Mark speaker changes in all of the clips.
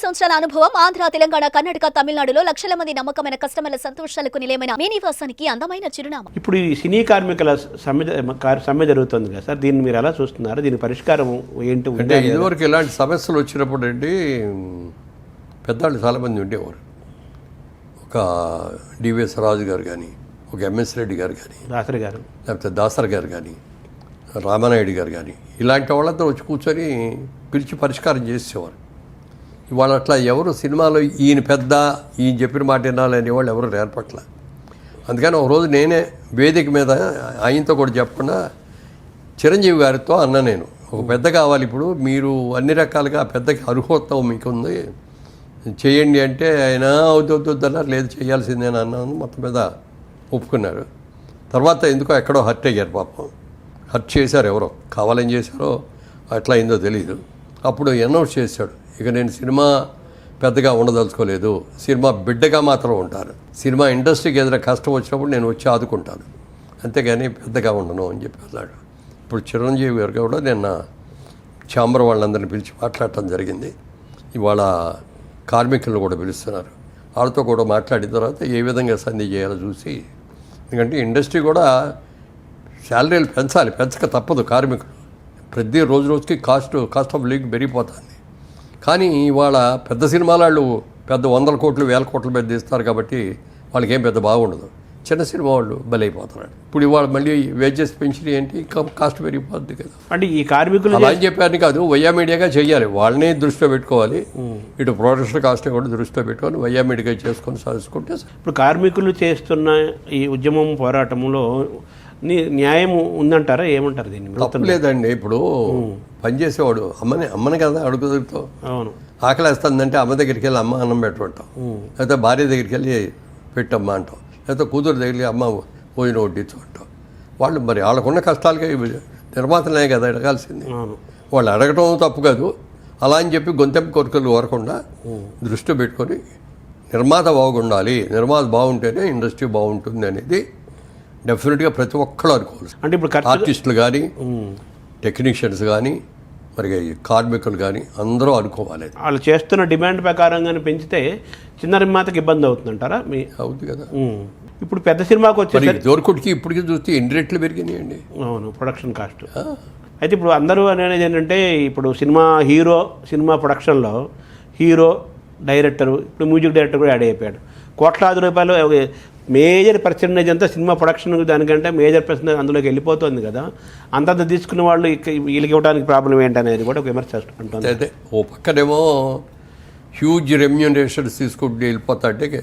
Speaker 1: సంవత్సరాల అనుభవం ఆంధ్ర, తెలంగాణ, కర్ణాటక, తమిళనాడులో లక్షల మంది నమ్మకమైన కస్టమర్ల సంతోషాలకు నిలయమైన మీ నివాసానికి అందమైన చిరునామా.
Speaker 2: ఇప్పుడు ఈ సినీ కార్మికుల సమ్మె జరుగుతుంది కదా సార్, దీన్ని మీరు ఎలా చూస్తున్నారు? దీని పరిష్కారం ఏంటి?
Speaker 3: అంటే ఇదివరకు ఇలాంటి సమస్యలు వచ్చినప్పుడు అండి పెద్దవాళ్ళు చాలామంది ఉండేవారు. ఒక డివిఎస్ రాజు గారు కానీ, ఒక ఎంఎస్ రెడ్డి గారు కానీ,
Speaker 2: దాసరి గారు,
Speaker 3: లేకపోతే దాసర్ గారు కానీ, రామానాయుడు గారు కానీ, ఇలాంటి వాళ్ళంతా వచ్చి కూర్చొని పిలిచి పరిష్కారం చేసేవారు. ఇవాళ అట్లా ఎవరు సినిమాలో ఈయన పెద్ద, ఈయన చెప్పిన మాట వినాలనే వాళ్ళు ఎవరు ఏర్పట్ల. అందుకని ఒకరోజు నేనే వేదిక మీద ఆయనతో కూడా చెప్పకుండా చిరంజీవి గారితో అన్నా, నేను ఒక పెద్ద కావాలి, ఇప్పుడు మీరు అన్ని రకాలుగా పెద్దకి అర్హోత్వం మీకు ఉంది, చేయండి అంటే ఆయన వద్దన్నారు, లేదు చేయాల్సిందేనా అన్నాను. మొత్తం మీద ఒప్పుకున్నారు. తర్వాత ఎందుకో ఎక్కడో హర్ట్ అయ్యారు పాపం. హర్ట్ చేశారు, ఎవరో కావాలని చేశారో అట్లా అయిందో తెలియదు. అప్పుడు అనౌన్స్ చేశాడు, ఇక నేను సినిమా పెద్దగా ఉండదలుచుకోలేదు, సినిమా బిడ్డగా మాత్రం ఉంటాను, సినిమా ఇండస్ట్రీకి ఏదైనా కష్టం వచ్చినప్పుడు నేను వచ్చి ఆదుకుంటాను, అంతేగాని పెద్దగా ఉండను అని చెప్పి అన్నాడు. ఇప్పుడు చిరంజీవి గారు కూడా నిన్న ఛాంబర్ వాళ్ళందరినీ పిలిచి మాట్లాడటం జరిగింది. ఇవాళ కార్మికులను కూడా పిలుస్తున్నారు. వాళ్ళతో కూడా మాట్లాడిన తర్వాత ఏ విధంగా సంధి చేయాలో చూసి, ఎందుకంటే ఇండస్ట్రీ కూడా శాలరీలు పెంచాలి, పెంచక తప్పదు. కార్మికులు ప్రతి రోజుకి కాస్ట్ ఆఫ్ లివింగ్ పెరిగిపోతుంది. కానీ ఇవాళ పెద్ద సినిమాల వాళ్ళు పెద్ద 100 కోట్లు 1000 కోట్ల మీద తీస్తారు కాబట్టి వాళ్ళకి ఏం పెద్ద బాగుండదు. చిన్న సినిమా వాళ్ళు బలైపోతున్నాడు. ఇప్పుడు ఇవాళ మళ్ళీ వేజెస్ పెంచిన ఏంటి, ఇంకా కాస్ట్ పెరిగిపోద్ది కదా.
Speaker 2: అంటే ఈ కార్మికులు
Speaker 3: అలా అని చెప్పారని కాదు, వయ్యా మీడియాగా చేయాలి, వాళ్ళని దృష్టిలో పెట్టుకోవాలి. ఇటు ప్రొడక్షన్ కాస్ట్ని కూడా దృష్టిలో పెట్టుకొని వయ్యా మీడియాగా చేసుకొని సాధించుకుంటే.
Speaker 2: ఇప్పుడు కార్మికులు చేస్తున్న ఈ ఉద్యమం పోరాటంలో న్యాయం ఉందంటారా? ఏమంటారు దీన్ని?
Speaker 3: తప్పలేదండి. ఇప్పుడు పనిచేసేవాడు అమ్మని కదా అడుగుతావు.
Speaker 2: అవును,
Speaker 3: ఆకలేస్తుందంటే అమ్మ దగ్గరికి వెళ్ళి అమ్మ అన్నం పెట్టమంటాం, లేకపోతే భార్య దగ్గరికి వెళ్ళి పెట్టమ్మా అంటాం, లేకపోతే కూతురు దగ్గరికి అమ్మ పోయిన వడ్డించు అంటాం. వాళ్ళు మరి వాళ్ళకున్న కష్టాలకే నిర్మాతలే కదా అడగాల్సింది. వాళ్ళు అడగటం తప్పు కాదు. అలా అని చెప్పి గొంతెంపు కోరికలు కోరకుండా దృష్టి పెట్టుకొని నిర్మాత బాగుండాలి, నిర్మాత బాగుంటేనే ఇండస్ట్రీ బాగుంటుంది అనేది డెఫినెట్గా ప్రతి ఒక్కళ్ళు అనుకోవాలి.
Speaker 2: అంటే ఇప్పుడు
Speaker 3: ఆర్టిస్టులు కానీ, టెక్నీషియన్స్ కానీ, మరి కార్మికులు కానీ అందరూ అనుకోవాలి.
Speaker 2: వాళ్ళు చేస్తున్న డిమాండ్ ప్రకారంగానే పెంచితే చిన్న నిర్మాతకి ఇబ్బంది అవుతుందంటారా?
Speaker 3: అవుతుంది కదా.
Speaker 2: ఇప్పుడు పెద్ద సినిమాకి వచ్చే
Speaker 3: దోరకుడికి ఇప్పటికీ చూస్తే 8 రెట్లు పెరిగినాయండి.
Speaker 2: అవును, ప్రొడక్షన్ కాస్ట్. అయితే ఇప్పుడు అందరూ అనేది ఏంటంటే, ఇప్పుడు సినిమా ప్రొడక్షన్లో హీరో, డైరెక్టరు, ఇప్పుడు మ్యూజిక్ డైరెక్టర్ కూడా యాడ్ అయిపోయాడు. కోట్లాది రూపాయలు మేజర్ పర్సెంటేజ్ అంతా సినిమా ప్రొడక్షన్ దానికంటే మేజర్ పర్సెంటేజ్ అందులోకి వెళ్ళిపోతుంది కదా. అంతంత తీసుకున్న వాళ్ళు వీళ్ళకి ఇవ్వడానికి ప్రాబ్లం ఏంటనేది కూడా ఒక విమర్శ ఉంటుంది.
Speaker 3: అయితే ఓ పక్కనేమో హ్యూజ్ రెమ్యూనరేషన్స్ తీసుకుంటూ వెళ్ళిపోతాంటే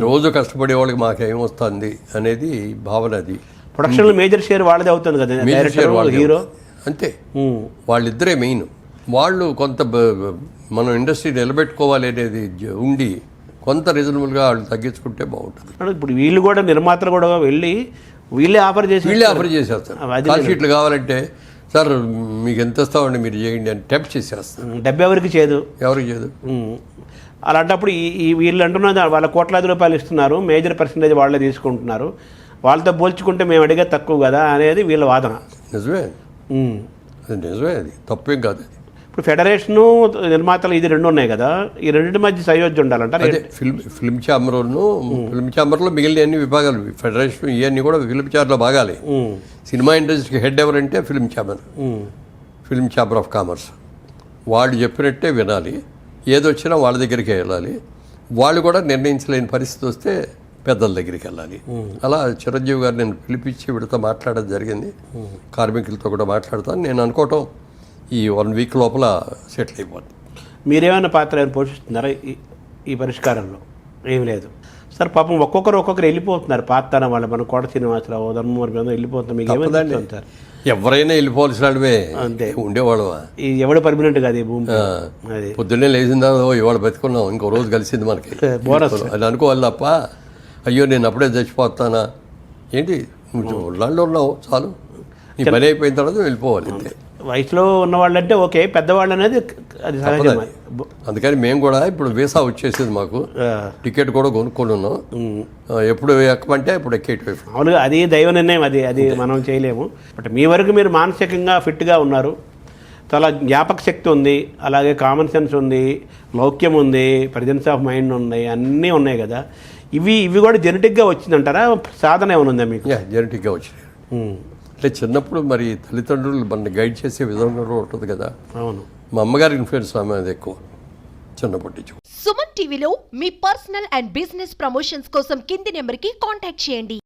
Speaker 3: రోజు కష్టపడే వాళ్ళకి మాకేమొస్తుంది అనేది భావన. అది
Speaker 2: ప్రొడక్షన్లో మేజర్ షేర్ వాళ్ళదే అవుతుంది కదా, డైరెక్టర్ హీరో అంతే.
Speaker 3: వాళ్ళిద్దరే మెయిన్. వాళ్ళు కొంత మనం ఇండస్ట్రీ నిలబెట్టుకోవాలి అనేది ఉండి కొంత రీజనబుల్గా వాళ్ళు తగ్గించుకుంటే బాగుంటుంది.
Speaker 2: ఇప్పుడు వీళ్ళు కూడా నిర్మాతలు కూడా వెళ్ళి వీళ్ళే ఆఫర్
Speaker 3: చేసేస్తారు. కాల్ షీట్లు కావాలంటే సార్ మీకు ఎంత ఇస్తామండి మీరు చేయండి అని టెంప్ట్ చేసేస్తారు.
Speaker 2: డబ్బు ఎవరికి చేయదు. అలాంటప్పుడు ఈ వీళ్ళు అంటున్నది వాళ్ళ కోట్లాది రూపాయలు ఇస్తున్నారు, మేజర్ పర్సంటేజ్ వాళ్ళే తీసుకుంటున్నారు, వాళ్ళతో పోల్చుకుంటే మేము అడిగే తక్కువ కదా అనేది వీళ్ళ వాదన.
Speaker 3: నిజమే, అది తప్పేం కాదు. అది
Speaker 2: ఇప్పుడు ఫెడరేషను, నిర్మాతలు ఇది రెండు ఉన్నాయి కదా, ఈ రెండింటి మధ్య సయోధ్య ఉండాలంటారు.
Speaker 3: అదే ఫిల్మ్ ఛాంబర్లో మిగిలిన అన్ని విభాగాలు, ఫెడరేషన్ ఇవన్నీ కూడా ఫిల్మ్ ఛాంబర్లో భాగాలి. సినిమా ఇండస్ట్రీకి హెడ్ ఎవరంటే ఫిల్మ్ ఛాంబర్ ఆఫ్ కామర్స్. వాళ్ళు చెప్పినట్టే వినాలి, ఏదొచ్చినా వాళ్ళ దగ్గరికి వెళ్ళాలి. వాళ్ళు కూడా నిర్ణయించలేని పరిస్థితి వస్తే పెద్దల దగ్గరికి వెళ్ళాలి. అలా చిరంజీవి గారు నేను పిలిపించి వీడితో మాట్లాడడం జరిగింది. కార్మికులతో కూడా మాట్లాడతాను. నేను అనుకోవటం ఈ 1 వీక్ లోపల సెటిల్ అయిపోతుంది.
Speaker 2: మీరేమైనా పాత్ర ఏమైనా పోషిస్తున్నారా ఈ పరిష్కారంలో? ఏం లేదు సార్. పాపం ఒక్కొక్కరు వెళ్ళిపోతున్నారు. పాత్ర వాళ్ళ మన కోట శ్రీనివాసరావు, ధర్మవరం వెళ్ళిపోతున్నారు. మీకు ఏమైందండి సార్?
Speaker 3: ఎవరైనా వెళ్ళిపోవాల్సిన వాళ్ళమే, అంతే ఉండేవాళ్ళం.
Speaker 2: ఎవడు పర్మనెంట్ కాదు ఈ భూమి.
Speaker 3: అది పొద్దున్నే లేచిందా ఇవాళ బతుకున్నాం, ఇంకో రోజు కలిసింది మనకి బోనస్ అని అనుకోవాలి తప్ప అయ్యో నేను అప్పుడే చచ్చిపోతానా ఏంటి, నువ్వు ఊళ్ళో ఉన్నావు చాలు, నీ పని అయిపోయిన తర్వాత వెళ్ళిపోవాలి అంతే.
Speaker 2: వయసులో ఉన్న వాళ్ళంటే ఓకే, పెద్దవాళ్ళు అనేది అది సహజమే.
Speaker 3: అందుకని మేము కూడా ఇప్పుడు వీసా వచ్చేసింది మాకు, టికెట్ కూడా కొనుక్కొని ఉన్నాం. ఎప్పుడు ఎక్కమంటే ఇప్పుడు ఎక్కేటి.
Speaker 2: మామూలుగా అది దైవ నిర్ణయం, అది మనం చేయలేము. బట్ మీ వరకు మీరు మానసికంగా ఫిట్గా ఉన్నారు. చాలా జ్ఞాపక శక్తి ఉంది, అలాగే కామన్ సెన్స్ ఉంది, లౌక్యం ఉంది, ప్రజెన్స్ ఆఫ్ మైండ్ ఉన్నాయి, అన్నీ ఉన్నాయి కదా. ఇవి కూడా జెనెటిక్గా వచ్చిందంటారా, సాధన ఏమైనా ఉందా మీకు?
Speaker 3: జెనెటిక్గా వచ్చినాయి. అంటే చిన్నప్పుడు మరి తల్లిదండ్రులు మన గైడ్ చేసే విధంగా ఉంటుంది కదా.
Speaker 2: అవును.
Speaker 3: మా అమ్మగారి ఇన్ఫ్లుయెన్స్ ఆమె అది ఎక్కువ చిన్నప్పటి నుంచి.
Speaker 4: సుమన్ టీవీలో మీ పర్సనల్ అండ్ బిజినెస్ ప్రమోషన్స్ కోసం కింది నెంబర్కి కాంటాక్ట్ చేయండి.